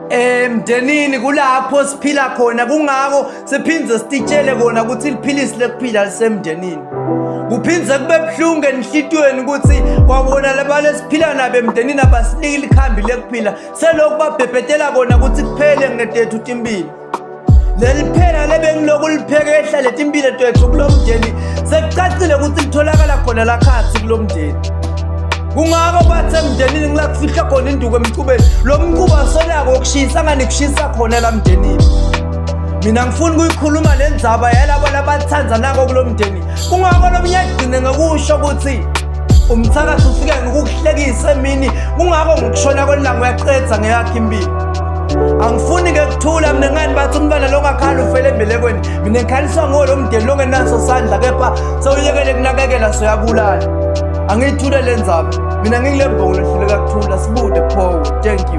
Emndenini kulapho siphila khona, kungako siphindze sititshele kona ukuthi liphilisi lekuphila lisemndenini. Kuphindze kube buhlungu enhlitweni ukuthi kwabona labale siphila nabo emndenini abasiniki likhambi lekuphila, selokhu babhebhetela kona ukuthi kuphele ngetethu timbili. Leli phela lebengiloku liphekehla letimbili tethu kulomndeni sekucacile ukuthi litholakala khona lakhathi kulomndeni. Kungako bathi emndenini ngilakufihla khona induku emcubeni, lo mcuba sonako ukushisa ngani kushisa khona la mndenini. Mina ngifuna ukuyikhuluma lendzaba yalabo labathandzanako kulomndeni. Kungako lomnyagcine ngekusho ukuthi umthakathi ufike ngokuhlekisa emini, kungako ngikushona kwelanga uyaqedza ngeyakho impilo. Angifuni ke kuthula mina ngani bathi umntwana lokakhala ufele embelekweni, mina ngikhaliswa ngolo mndeni longenaso sandla kepha sewuyekele kunakekela soyabulala. Angiyithule lendzaba mina ngikule mbongo lehluleka kuthula sibude pho. Thank you.